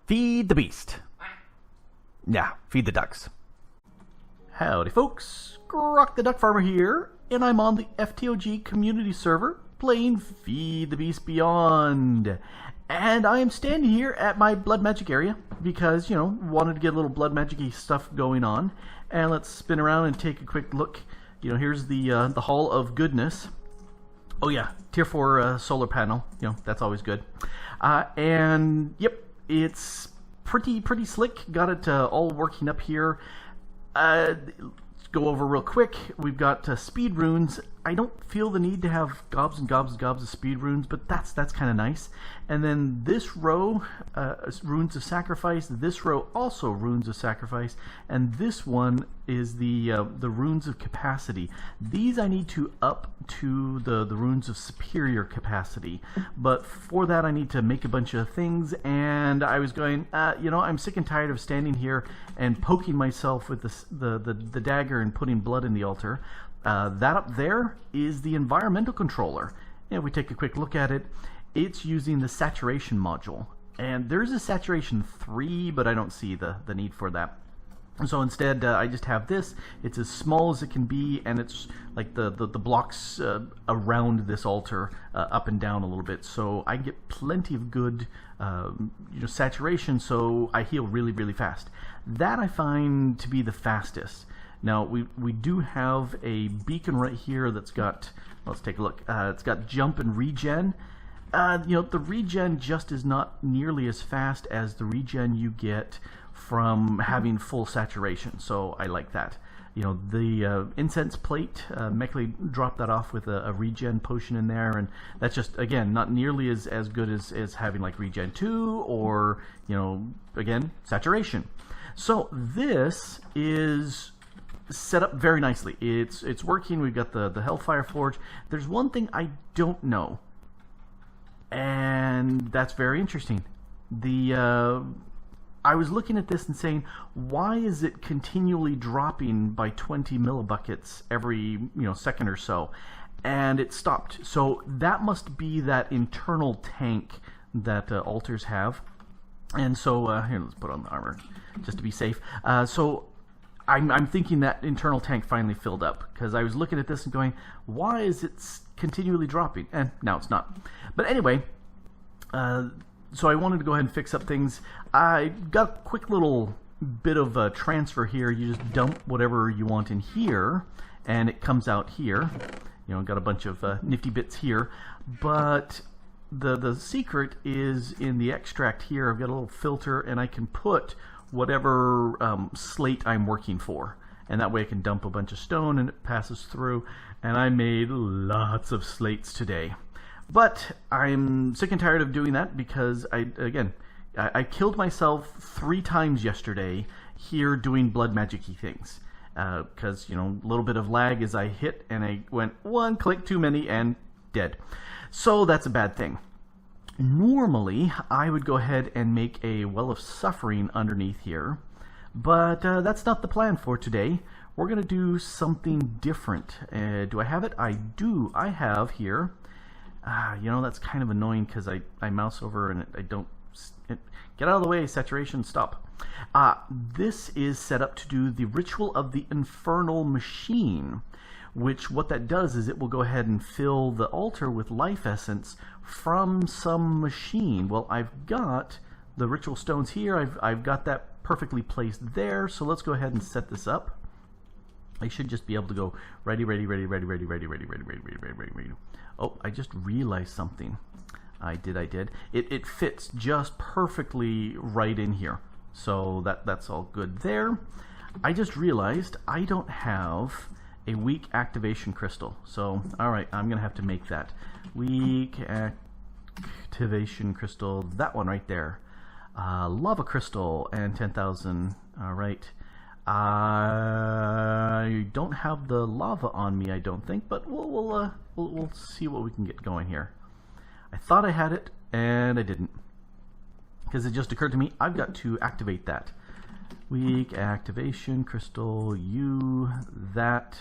Feed the beast. Yeah, feed the ducks. Howdy folks, Grok the DuckFarmer here, and I'm on the FTOG community server playing Feed the Beast Beyond. And I am standing here at my blood magic area because, wanted to get a little blood magic-y stuff going on. And let's spin around and take a quick look. Here's the Hall of Goodness. Oh yeah, tier 4 solar panel, that's always good. And yep, it's pretty slick. Got it all working up here. Let's go over real quick. We've got speed runes. I don't feel the need to have gobs and gobs and gobs of speed runes, but that's kind of nice. And then this row, runes of sacrifice. This row also runes of sacrifice, and this one is the runes of capacity. These I need to up to the runes of superior capacity, but for that I need to make a bunch of things. And I was going, I'm sick and tired of standing here and poking myself with the dagger and putting blood in the altar. That up there is the environmental controller. If we take a quick look at it, it's using the saturation module. And there's a saturation 3, but I don't see the need for that. So instead, I just have this. It's as small as it can be, and it's like the blocks around this altar up and down a little bit. So I get plenty of good saturation, so I heal really fast. That I find to be the fastest. Now we do have a beacon right here that's got, let's take a look, it's got jump and regen. The regen just is not nearly as fast as the regen you get from having full saturation, so I like that. The incense plate, Mechley dropped that off with a regen potion in there, and that's just, again, not nearly as good as having like regen 2 or, again, saturation. So this is set up very nicely. It's working. We've got the Hellfire Forge. There's one thing I don't know, and that's very interesting. I was looking at this and saying, why is it continually dropping by 20 millibuckets every second or so? And it stopped. So that must be that internal tank that altars have. And so here, let's put on the armor just to be safe. So I'm thinking that internal tank finally filled up, because I was looking at this and going, why is it continually dropping? And now it's not. But anyway, so I wanted to go ahead and fix up things. I got a quick little bit of a transfer here. You just dump whatever you want in here, and it comes out here. Got a bunch of nifty bits here. But the secret is in the extract here. I've got a little filter, and I can put whatever slate I'm working for, and that way I can dump a bunch of stone and it passes through. And I made lots of slates today, but I'm sick and tired of doing that because I killed myself 3 times yesterday here doing blood magic-y things, because a little bit of lag as I hit, and I went one click too many and dead. So that's a bad thing. Normally, I would go ahead and make a Well of Suffering underneath here, but that's not the plan for today. We're going to do something different. Do I have it? I do. I have here. That's kind of annoying because I mouse over and I don't... Get out of the way, saturation, stop. This is set up to do the Ritual of the Infernal Machine, which what that does is it will go ahead and fill the altar with life essence from some machine. Well, I've got the ritual stones here. I've got that perfectly placed there. So let's go ahead and set this up. I should just be able to go ready. Oh, I just realized something. I did. It fits just perfectly right in here. So that's all good there. I just realized I don't have a weak activation crystal. So, alright, I'm going to have to make that. Weak activation crystal, that one right there. Lava crystal and 10,000. Alright. I don't have the lava on me, I don't think, but we'll see what we can get going here. I thought I had it, and I didn't. Because it just occurred to me, I've got to activate that. Weak activation crystal, that.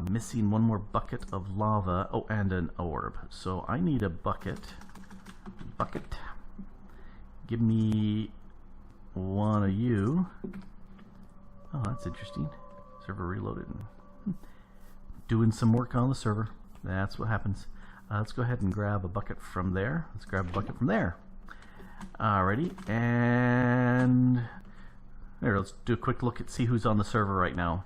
Missing one more bucket of lava. Oh, and an orb. So I need a bucket. Give me one of you. Oh, that's interesting. Server reloaded. Doing some work on the server. That's what happens. Let's go ahead and grab a bucket from there. Let's grab a bucket from there. Alrighty, and there. Let's do a quick look at see who's on the server right now.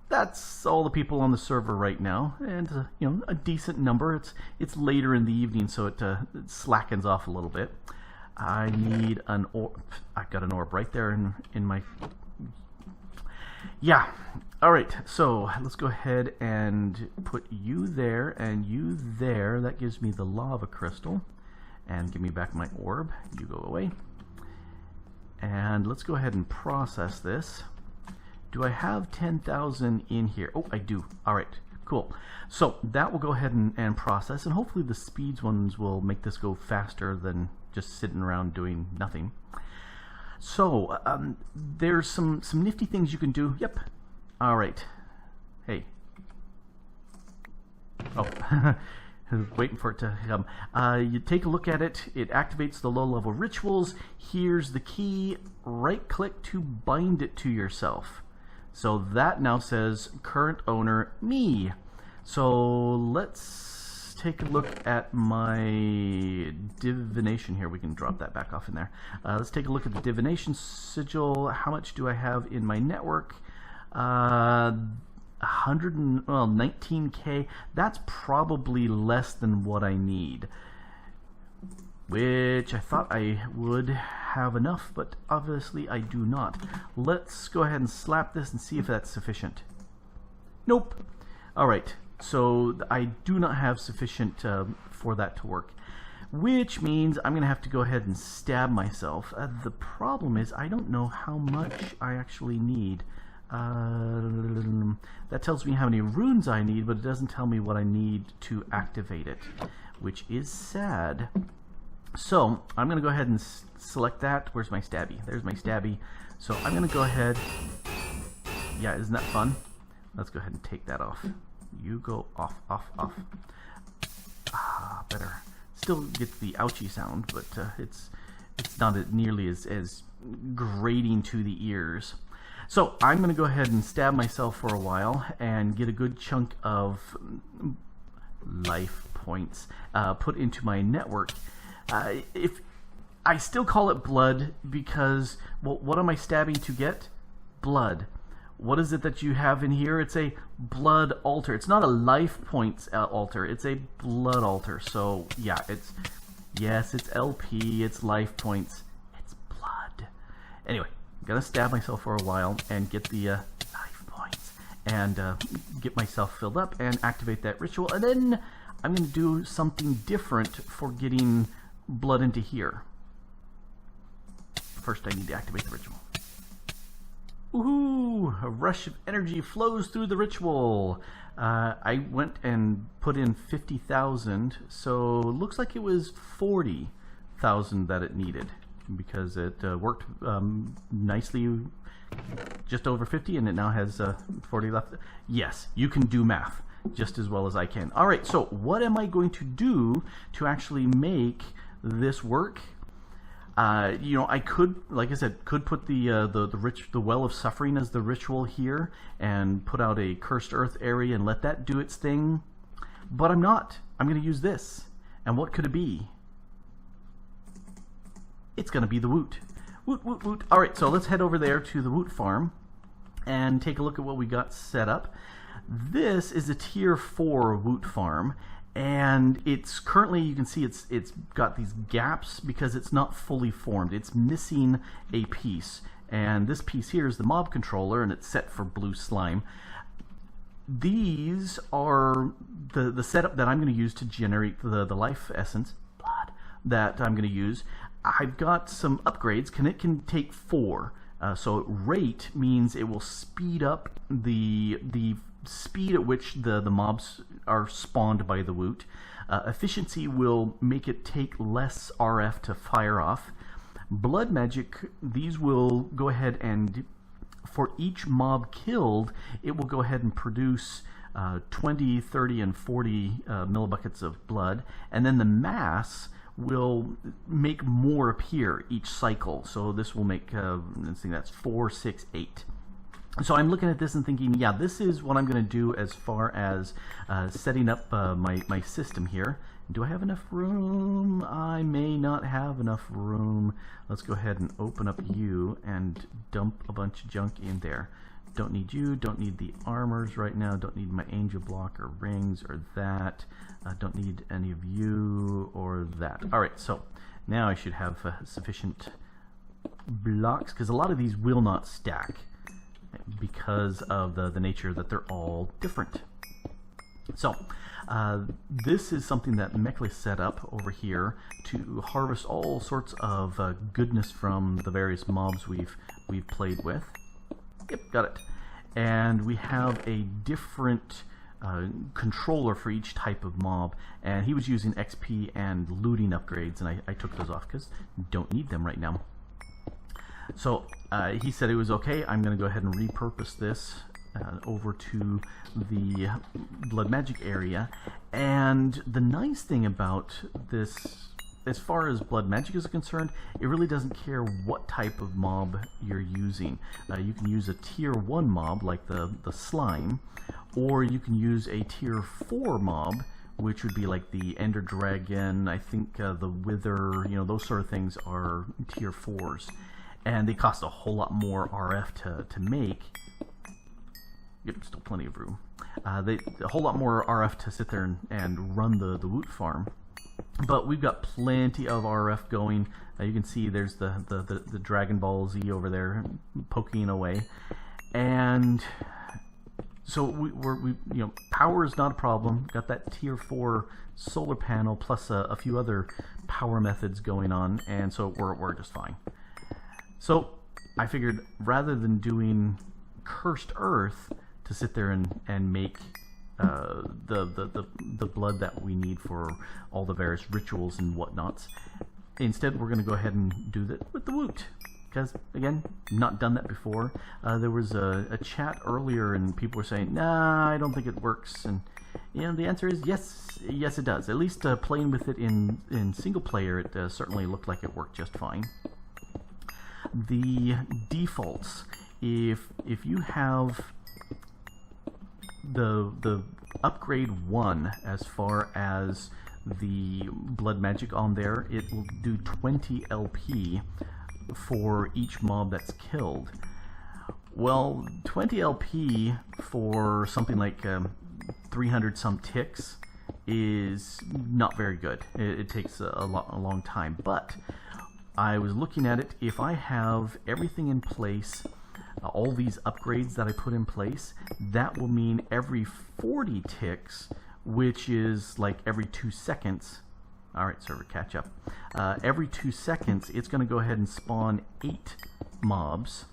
That's all the people on the server right now, and you know, a decent number. It's later in the evening, so it slackens off a little bit. I need an orb. I've got an orb right there in my. Yeah. All right. So let's go ahead and put you there and you there. That gives me the lava crystal, and give me back my orb. You go away. And let's go ahead and process this. Do I have 10,000 in here? Oh, I do. All right, cool. So that will go ahead and process, and hopefully the speeds ones will make this go faster than just sitting around doing nothing. So there's some nifty things you can do. Yep. All right. Hey. Oh. Waiting for it to come. You take a look at it. It activates the low-level rituals. Here's the key. Right-click to bind it to yourself. So that now says current owner me. So let's take a look at my divination here. We can drop that back off in there. Let's take a look at the divination sigil. How much do I have in my network? 19K. That's probably less than what I need, which I thought I would have enough, but obviously I do not. Let's go ahead and slap this and see if that's sufficient. Nope. Alright, so I do not have sufficient for that to work, which means I'm going to have to go ahead and stab myself. The problem is I don't know how much I actually need. That tells me how many runes I need, but it doesn't tell me what I need to activate it, which is sad. So I'm going to go ahead and select that. Where's my stabby? There's my stabby. So I'm going to go ahead. Yeah, isn't that fun? Let's go ahead and take that off. You go off, off, off. Ah, better. Still gets the ouchie sound, but it's not nearly as grating to the ears. So I'm going to go ahead and stab myself for a while and get a good chunk of life points put into my network. If I still call it blood because, well, what am I stabbing to get? Blood. What is it that you have in here? It's a blood altar. It's not a life points altar. It's a blood altar. So yeah, it's LP. It's life points. It's blood. Anyway. Gonna stab myself for a while and get the life points and get myself filled up and activate that ritual, and then I'm gonna do something different for getting blood into here. First I need to activate the ritual. Woohoo! A rush of energy flows through the ritual. I went and put in 50,000, so it looks like it was 40,000 that it needed, because it worked nicely, just over 50, and it now has 40 left. Yes, you can do math just as well as I can. All right, so what am I going to do to actually make this work? You know, I could, like I said, could put the well of suffering as the ritual here, and put out a cursed earth area and let that do its thing, but I'm not. I'm going to use this, and what could it be? It's going to be the Woot. Woot, woot, woot. All right, so let's head over there to the Woot Farm and take a look at what we got set up. This is a tier 4 Woot Farm, and it's currently, you can see it's got these gaps because it's not fully formed. It's missing a piece, and this piece here is the mob controller, and it's set for blue slime. These are the setup that I'm going to use to generate the life essence, blood, that I'm going to use. I've got some upgrades. It can take 4. So rate means it will speed up the speed at which the mobs are spawned by the Woot. Efficiency will make it take less RF to fire off. Blood magic, these will go ahead and, for each mob killed, it will go ahead and produce 20, 30, and 40 millibuckets of blood. And then the mass will make more appear each cycle. So this will make, let's see, that's 4, 6, 8. So I'm looking at this and thinking, yeah, this is what I'm going to do as far as setting up my system here. Do I have enough room? I may not have enough room. Let's go ahead and open up you and dump a bunch of junk in there. Don't need you, don't need the armors right now, don't need my angel block or rings or that. Don't need any of you or that. Alright, so now I should have sufficient blocks, because a lot of these will not stack because of the nature that they're all different. So this is something that Mechle set up over here to harvest all sorts of goodness from the various mobs we've played with. Yep, got it. And we have a different controller for each type of mob, and he was using XP and looting upgrades, and I took those off because don't need them right now. So he said it was okay. I'm going to go ahead and repurpose this over to the blood magic area. And the nice thing about this, as far as blood magic is concerned, it really doesn't care what type of mob you're using. You can use a tier 1 mob like the slime, or you can use a tier 4 mob, which would be like the Ender Dragon. I think the Wither, you know, those sort of things are tier 4s. And they cost a whole lot more RF to make. Yep, still plenty of room. A whole lot more RF to sit there and run the Woot Farm. But we've got plenty of RF going. You can see there's the Dragon Ball Z over there poking away. And so we you know, power is not a problem. Got that tier 4 solar panel plus a few other power methods going on, and so we're just fine. So I figured rather than doing Cursed Earth to sit there and make the blood that we need for all the various rituals and whatnots, instead we're going to go ahead and do that with the Woot. Because, again, not done that before. There was a chat earlier and people were saying, nah, I don't think it works. And you know, the answer is yes, it does. At least playing with it in single player, it certainly looked like it worked just fine. The defaults, if you have the upgrade 1 as far as the blood magic on there, it will do 20 LP for each mob that's killed. Well, 20 LP for something like 300 some ticks is not very good. It takes a long time, but I was looking at it. If I have everything in place, all these upgrades that I put in place, that will mean every 40 ticks, which is like every 2 seconds. Alright, server, catch up. Every 2 seconds, it's going to go ahead and spawn 8 mobs,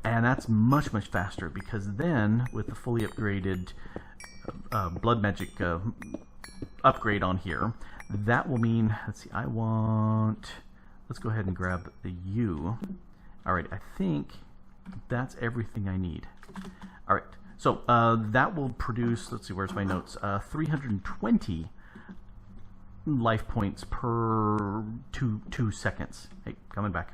and that's much faster, because then, with the fully upgraded blood magic upgrade on here, that will mean, let's see, let's go ahead and grab the U. Alright, I think that's everything I need. Alright, so that will produce, let's see, where's my notes, 320 life points per 2 seconds. Hey, coming back.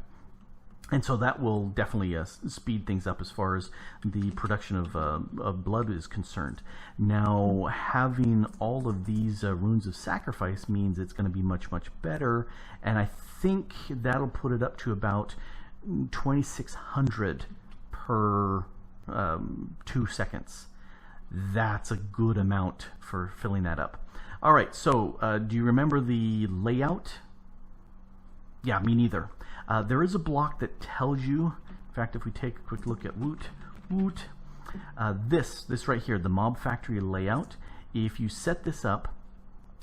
And so that will definitely speed things up as far as the production of blood is concerned. Now, having all of these runes of sacrifice means it's going to be much better, and I think that'll put it up to about 2,600 per 2 seconds. That's a good amount for filling that up. Alright, so do you remember the layout? Yeah, me neither. There is a block that tells you, in fact, if we take a quick look at Woot, this right here, the Mob Factory layout, if you set this up,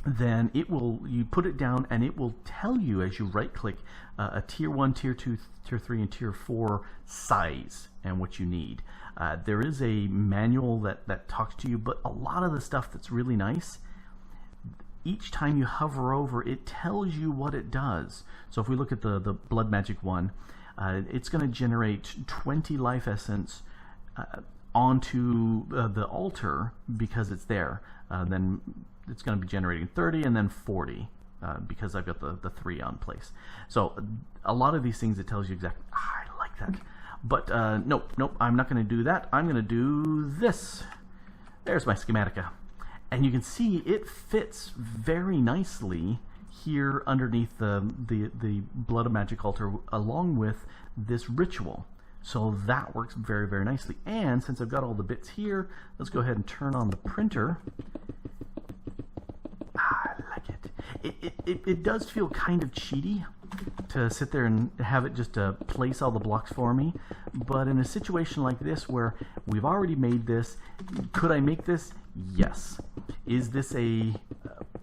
then you put it down and it will tell you as you right click a tier 1, tier 2, tier 3, and tier 4 size and what you need. There is a manual that talks to you, but a lot of the stuff that's really nice, each time you hover over, it tells you what it does. So if we look at the blood magic one, it's going to generate 20 life essence onto the altar because it's there. Then it's going to be generating 30 and then 40. because I've got the 3 on place. So a lot of these things, it tells you exactly, I like that. But nope, I'm not going to do that. I'm going to do this. There's my schematica. And you can see it fits very nicely here underneath the Blood of Magic altar along with this ritual. So that works very, very nicely. And since I've got all the bits here, let's go ahead and turn on the printer. I like it. It does feel kind of cheaty to sit there and have it just place all the blocks for me. But in a situation like this where we've already made this, could I make this? Yes. Is this a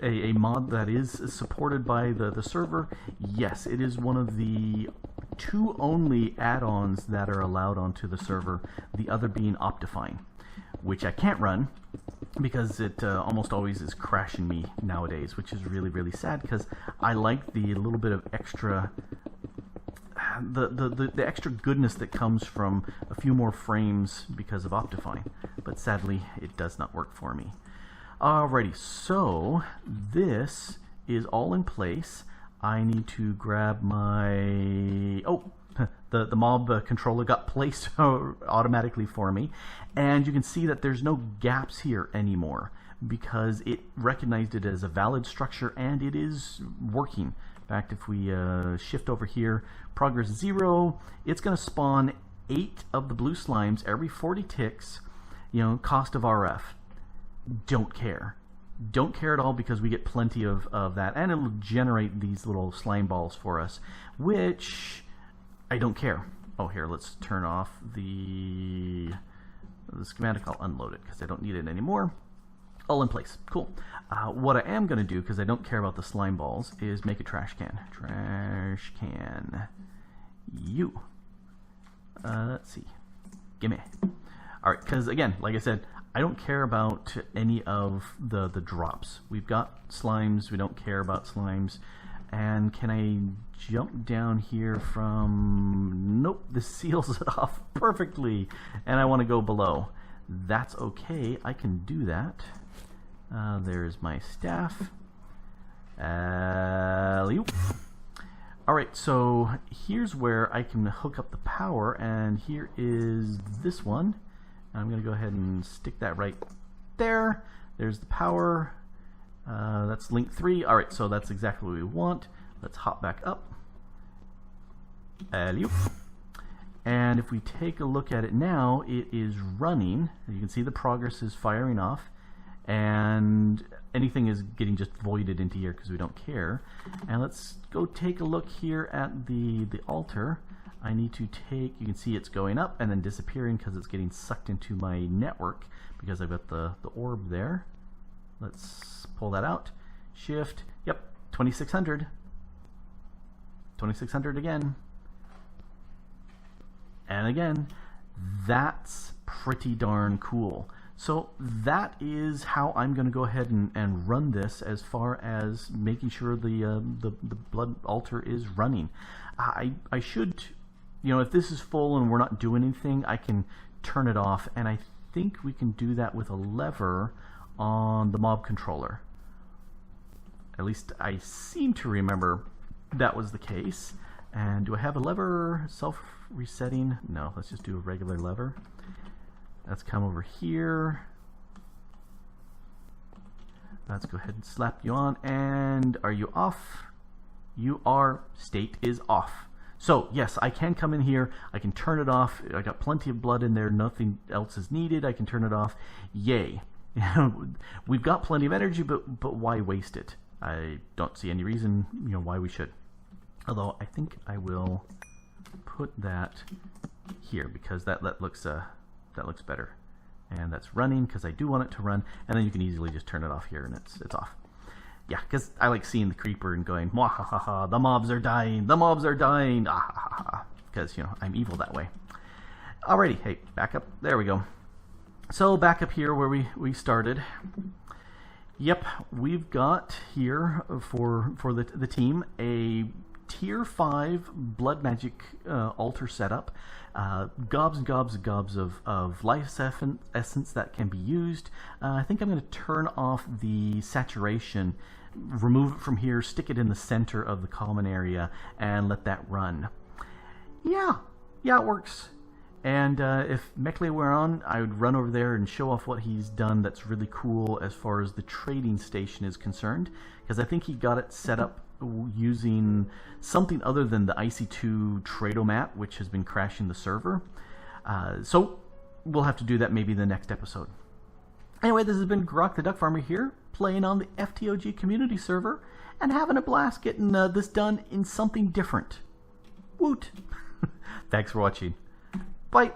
mod that is supported by the server? Yes, it is one of the 2 only add-ons that are allowed onto the server, the other being Optifine, which I can't run because it almost always is crashing me nowadays, which is really, really sad because I like the little bit of extra the extra goodness that comes from a few more frames because of Optifine, but sadly it does not work for me. Alrighty, so this is all in place. I need to grab my... Oh, the mob controller got placed automatically for me. And you can see that there's no gaps here anymore because it recognized it as a valid structure and it is working. In fact, if we shift over here, progress 0, it's going to spawn 8 of the blue slimes every 40 ticks, cost of RF. Don't care. Don't care at all because we get plenty of that, and it'll generate these little slime balls for us, which I don't care. Oh, here, let's turn off the schematic. I'll unload it because I don't need it anymore. All in place. Cool. What I am going to do, because I don't care about the slime balls, is make a trash can. Trash can. You. Let's see. Gimme. Alright, because again, like I said, I don't care about any of the drops. We've got slimes, we don't care about slimes. And can I jump down here from... Nope, this seals it off perfectly. And I want to go below. That's okay, I can do that. There's my staff. Alright, so here's where I can hook up the power, and here is this one. I'm going to go ahead and stick that right there. There's the power. That's link 3. Alright, so that's exactly what we want. Let's hop back up. And if we take a look at it now, it is running. You can see the progress is firing off. And anything is getting just voided into here because we don't care. And let's go take a look here at the altar. I need to take, you can see it's going up and then disappearing because it's getting sucked into my network because I've got the orb there. Let's pull that out. Shift, yep, 2600. 2600 again. And again, that's pretty darn cool. So that is how I'm going to go ahead and run this as far as making sure the blood altar is running. I should, if this is full and we're not doing anything, I can turn it off, and I think we can do that with a lever on the mob controller. At least I seem to remember that was the case. And do I have a lever self-resetting? No, let's just do a regular lever. Let's come over here. Let's go ahead and slap you on. And are you off? You are. State is off. So yes, I can come in here. I can turn it off. I got plenty of blood in there. Nothing else is needed. I can turn it off. Yay. We've got plenty of energy, but why waste it? I don't see any reason, why we should. Although I think I will put that here because that looks better, and that's running because I do want it to run. And then you can easily just turn it off here, and it's off. Yeah, because I like seeing the creeper and going, "Mwahaha! The mobs are dying! The mobs are dying!" Because I'm evil that way. Alrighty, hey, back up. There we go. So back up here where we started. Yep, we've got here for the team a Tier 5 blood magic altar setup. Gobs and gobs and gobs of life essence that can be used. I think I'm going to turn off the saturation remove it from here, stick it in the center of the common area, and let that run. Yeah, it works. And if Mechle were on, I would run over there and show off what he's done that's really cool as far as the trading station is concerned, because I think he got it set up using something other than the IC2 Tradomat, which has been crashing the server. So we'll have to do that maybe in the next episode. Anyway, this has been Grok the DuckFarmer here, playing on the FTOG community server, and having a blast getting this done in something different. Woot! Thanks for watching. Bye.